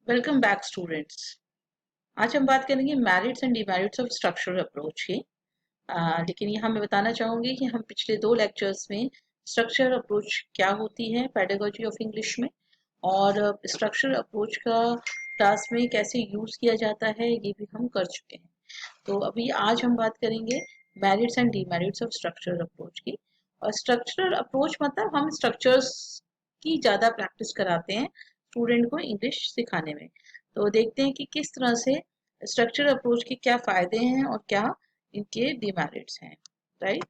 Welcome back students. आज हम बात करेंगे merits and demerits of structural approach की। लेकिन यहाँ मैं बताना चाहूँगी कि हम पिछले 2 लेक्चर्स में स्ट्रक्चरल अप्रोच क्या होती है पेडागोजी ऑफ इंग्लिश में, और स्ट्रक्चरल अप्रोच का क्लास में कैसे यूज़ किया जाता है ये भी हम कर चुके हैं। तो अभी आज हम बात करेंगे merits and demerits of structural approach की। और स्ट्रक्चरल अप्रोच मतलब हम स्ट्रक्चर्स की ज़्यादा प्रैक्टिस कराते हैं स्टूडेंट को इंग्लिश सिखाने में। तो देखते हैं कि किस तरह से स्ट्रक्चरल अप्रोच के क्या फ़ायदे हैं और क्या इनके डिमेरिट्स हैं, राइट।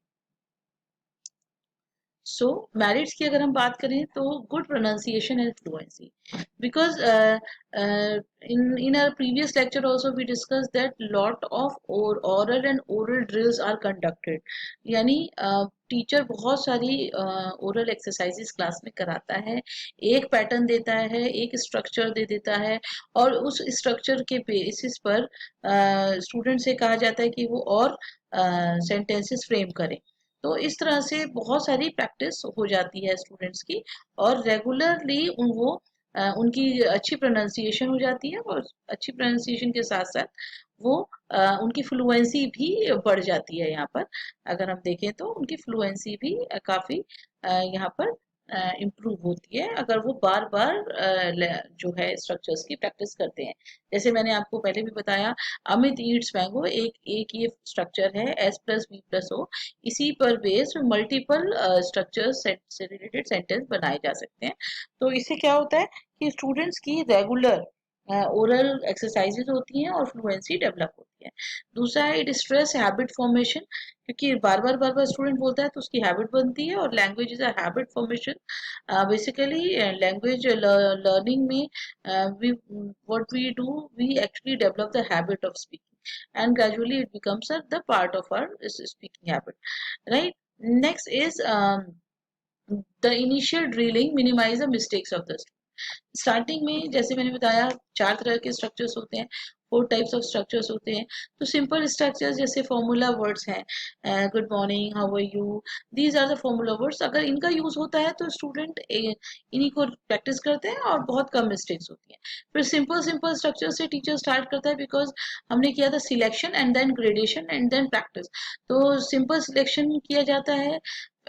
सो मेरिट्स की अगर हम बात करें तो good pronunciation and fluency, because in our previous lecture also we discussed that lot of oral and oral drills are conducted, यानी टीचर बहुत सारी ओरल एक्सरसाइजेस क्लास में कराता है, एक पैटर्न देता है, एक स्ट्रक्चर दे देता है, और उस स्ट्रक्चर के बेसिस पर स्टूडेंट से कहा जाता है कि वो और सेंटेंसेस फ्रेम करें। तो इस तरह से बहुत सारी प्रैक्टिस हो जाती है स्टूडेंट्स की, और रेगुलरली उनकी अच्छी प्रोनाउंसिएशन हो जाती है, और अच्छी प्रोनाउंसिएशन के साथ साथ वो उनकी फ्लुएंसी भी बढ़ जाती है। यहाँ पर अगर हम देखें तो उनकी फ्लुएंसी भी काफ़ी यहाँ पर इम्प्रूव होती है अगर वो बार बार जो है स्ट्रक्चर्स की प्रैक्टिस करते हैं। जैसे मैंने आपको पहले भी बताया, अमित ईट्स मैंगो एक एक ये स्ट्रक्चर है, S plus B plus O. इसी पर बेस्ड मल्टीपल स्ट्रक्चर्स से रिलेटेड सेंटेंस बनाए जा सकते हैं। तो इससे क्या होता है कि स्टूडेंट्स की रेगुलर ओरल एक्सरसाइजेज होती हैं और फ्लुएंसी डेवलप होती है। दूसरा है इट स्ट्रेस हैबिट फॉर्मेशन, क्योंकि बार बार स्टूडेंट बोलता है तो उसकी हैबिट बनती है, और language is a habit formation. Basically language learning में we what we do, we actually develop the habit of speaking, and gradually it becomes the part of our speaking habit, right. Next is the initial drilling minimize the mistakes of the starting में। जैसे मैंने बताया 4 तरह के structures होते हैं, 4 types of structures होते हैं। तो सिंपल स्ट्रक्चर्स जैसे फॉर्मूला वर्ड्स हैं, good morning, how are you, these are the formula words. अगर इनका यूज होता है तो स्टूडेंट इन्हीं को प्रैक्टिस करते हैं और बहुत कम मिस्टेक्स होती हैं। फिर सिंपल सिंपल स्ट्रक्चर से टीचर स्टार्ट करता है, बिकॉज हमने किया था selection and then gradation and then practice. तो सिंपल सिलेक्शन किया जाता है,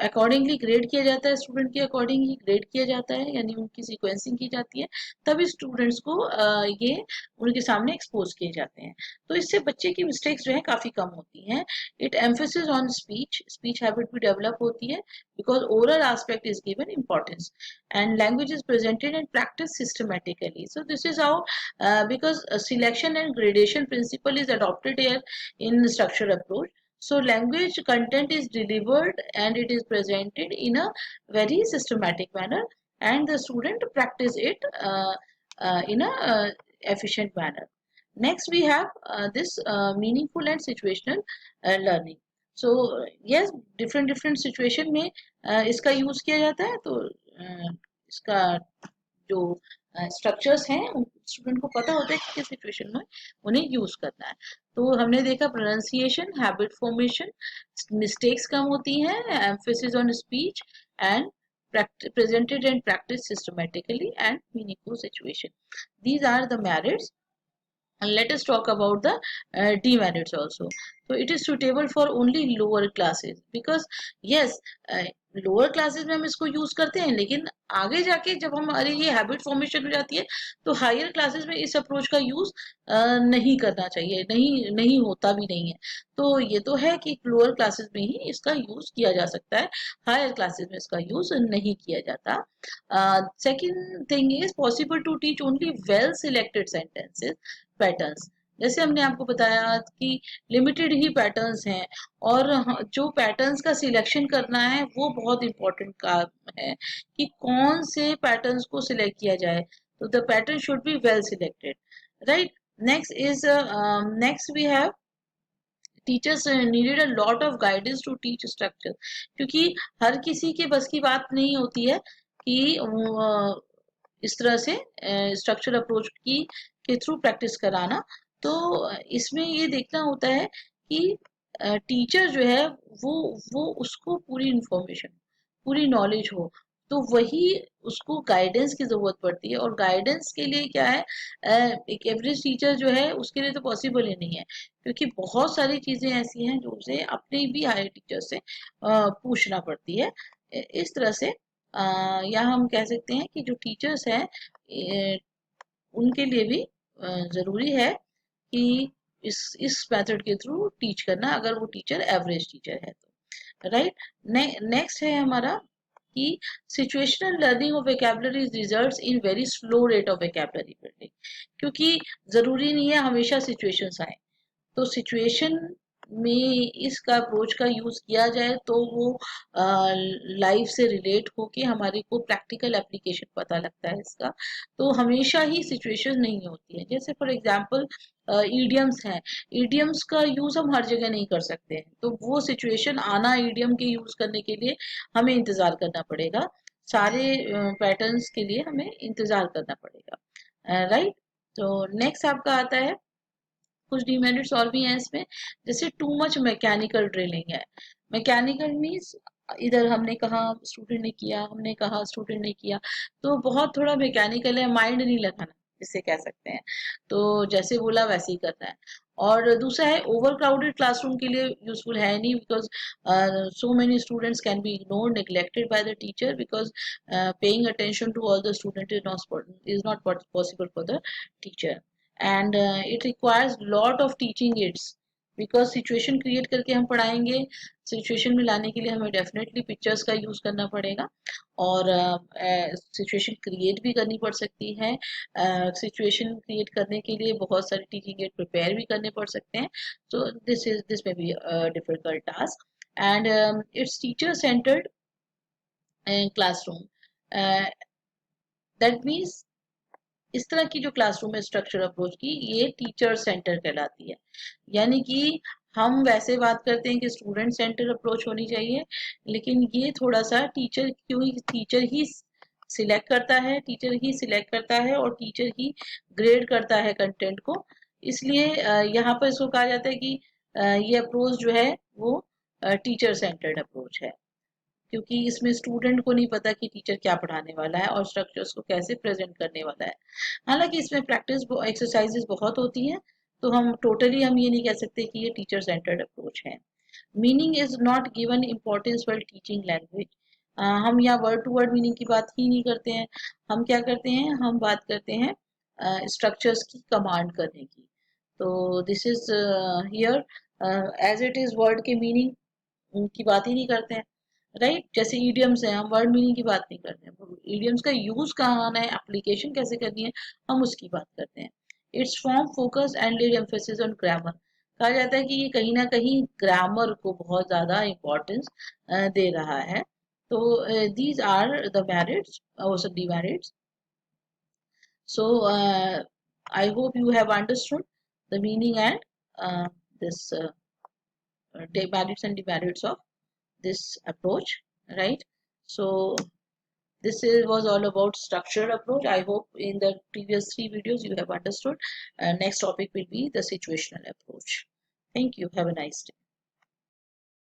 अकॉर्डिंगली ग्रेड किया जाता है, स्टूडेंट के अकॉर्डिंग ही ग्रेड किया जाता है, यानी उनकी सीक्वेंसिंग की जाती है, तभी स्टूडेंट्स को ये उनके सामने एक्सपोज किए जाते हैं। तो इससे बच्चे की मिस्टेक्स जो है काफी कम होती हैं। It emphasis on speech, speech habit भी डेवलप होती है, because oral aspect is given importance, and language is presented and practice systematically. So this is how, because selection and gradation principle is adopted here in structural approach. So language content is delivered and it is presented in a very systematic manner, and the student practice it in a efficient manner. Next we have this meaningful and situational learning. So yes, different different situation में इसका use किया जाता है। तो इसका जो structures हैं student को पता होता है कि किस सिचुएशन में उन्हें यूज करना है। तो हमने देखा प्रोनाउंसिएशन, हैबिट फॉर्मेशन, मिस्टेक्स कम होती हैं, emphasis on speech, and presented and practiced systematically, and meaningful situation. These are the merits. And let us talk about the demerits also. So it is suitable for only lower classes, because yes, lower classes में हम इसको use करते हैं, लेकिन आगे जाके जब हमारी ये हैबिट फॉर्मेशन हो जाती है तो हायर क्लासेस में इस अप्रोच का यूज नहीं करना चाहिए, नहीं नहीं होता भी नहीं है। तो ये तो है कि लोअर क्लासेस में ही इसका यूज किया जा सकता है, हायर क्लासेस में इसका यूज नहीं किया जाता। Second thing is possible to teach only well selected sentences patterns. जैसे हमने आपको बताया कि लिमिटेड ही पैटर्न्स हैं, और जो पैटर्न्स का सिलेक्शन करना है वो बहुत इंपॉर्टेंट काम है कि कौन से पैटर्न्स को सिलेक्ट किया जाए। तो the pattern should be well selected, right. Next we have teachers needed a lot of guidance to teach structure, क्योंकि हर किसी के बस की बात नहीं होती है कि इस तरह से स्ट्रक्चरल अप्रोच की के थ्रू प्रैक्टिस कराना। तो इसमें ये देखना होता है कि टीचर जो है वो वो उसको पूरी इंफॉर्मेशन, पूरी नॉलेज हो, तो वही उसको गाइडेंस की ज़रूरत पड़ती है। और गाइडेंस के लिए क्या है, एक एवरेज टीचर जो है उसके लिए तो पॉसिबल ही नहीं है, क्योंकि बहुत सारी चीज़ें ऐसी हैं जो उसे अपने भी हायर टीचर से पूछना पड़ती है। इस तरह से या हम कह सकते हैं कि जो टीचर्स हैं उनके लिए भी ज़रूरी है कि इस मेथड के थ्रू टीच करना, अगर वो टीचर एवरेज टीचर है तो, राइट। नेक्स्ट है हमारा कि situational learning of vocabulary results in very slow rate of vocabulary building, क्योंकि ज़रूरी नहीं है हमेशा सिचुएशंस आए। तो सिचुएशन में इसका अप्रोच का यूज किया जाए तो वो लाइफ से रिलेट होके हमारे को प्रैक्टिकल एप्लीकेशन पता लगता है इसका। तो हमेशा ही सिचुएशन नहीं होती है। जैसे फॉर एग्जांपल ईडियम्स हैं, ईडियम्स का यूज हम हर जगह नहीं कर सकते हैं, तो वो सिचुएशन आना ईडियम के यूज करने के लिए हमें इंतजार करना पड़ेगा। सारे पैटर्न्स के लिए हमें इंतजार करना पड़ेगा, राइट। तो नेक्स्ट आपका आता है, कुछ डिमेरिट्स और भी हैं इसमें, जैसे टू मच मैकेनिकल ड्रिलिंग है। मैकेनिकल मीन्स इधर हमने कहा स्टूडेंट ने किया, हमने कहा स्टूडेंट ने किया, तो बहुत थोड़ा मैकेनिकल है, माइंड नहीं लगाना जिसे कह सकते हैं। तो जैसे बोला वैसे ही करना है। और दूसरा है ओवर क्राउडेड क्लासरूम के लिए यूजफुल है नहीं, because so many students can be ignored neglected by the teacher, because paying attention to all the student is not possible for the teacher. And it requires lot of teaching aids, because situation create करके हम पढ़ाएंगे। Situation में लाने के लिए हमें definitely pictures का use करना पड़ेगा, और सिचुएशन क्रिएट भी करनी पड़ सकती है। सिचुएशन क्रिएट करने के लिए बहुत सारे टीचिंग एड प्रिपेयर भी करने पड़ सकते हैं। सो दिस में be difficult task. And it's teacher centred classroom, that means इस तरह की जो क्लासरूम है स्ट्रक्चर अप्रोच की, ये टीचर सेंटर कहलाती है। यानी कि हम वैसे बात करते हैं कि स्टूडेंट सेंटर अप्रोच होनी चाहिए, लेकिन ये थोड़ा सा टीचर, क्यों टीचर ही सिलेक्ट करता है, टीचर ही सिलेक्ट करता है और टीचर ही ग्रेड करता है कंटेंट को। इसलिए यहाँ पर इसको कहा जाता है कि ये अप्रोच जो है वो टीचर सेंटर्ड अप्रोच है, क्योंकि इसमें स्टूडेंट को नहीं पता कि टीचर क्या पढ़ाने वाला है और स्ट्रक्चर्स को कैसे प्रेजेंट करने वाला है। हालांकि इसमें प्रैक्टिस एक्सरसाइजेस बहुत होती हैं, तो हम ये नहीं कह सकते कि ये टीचर सेंटर्ड अप्रोच है। Meaning is not given importance well teaching language. हम यहाँ वर्ड टू वर्ड मीनिंग की बात ही नहीं करते हैं। हम क्या करते हैं, हम बात करते हैं स्ट्रक्चर्स की कमांड करने की। तो this is here as it is word के मीनिंग की बात ही नहीं करते हैं, राइट। जैसे ईडियम्स है, हम वर्ड मीनिंग की बात नहीं करते हैं, ईडियम्स का यूज कहाँ आना है, एप्लीकेशन कैसे करनी है, हम उसकी बात करते हैं। It's form focus and led emphasis on grammar. कहा जाता है कि ये कहीं ना कहीं ग्रामर को बहुत ज्यादा इम्पोर्टेंस दे रहा है। तो दीज आर द मेरिट्स और demerits. So I hope you have understood the meaning and this merits and demerits of this approach, right? So was all about structured approach. I hope in the previous 3 videos you have understood. Next topic will be the situational approach. Thank you. Have a nice day.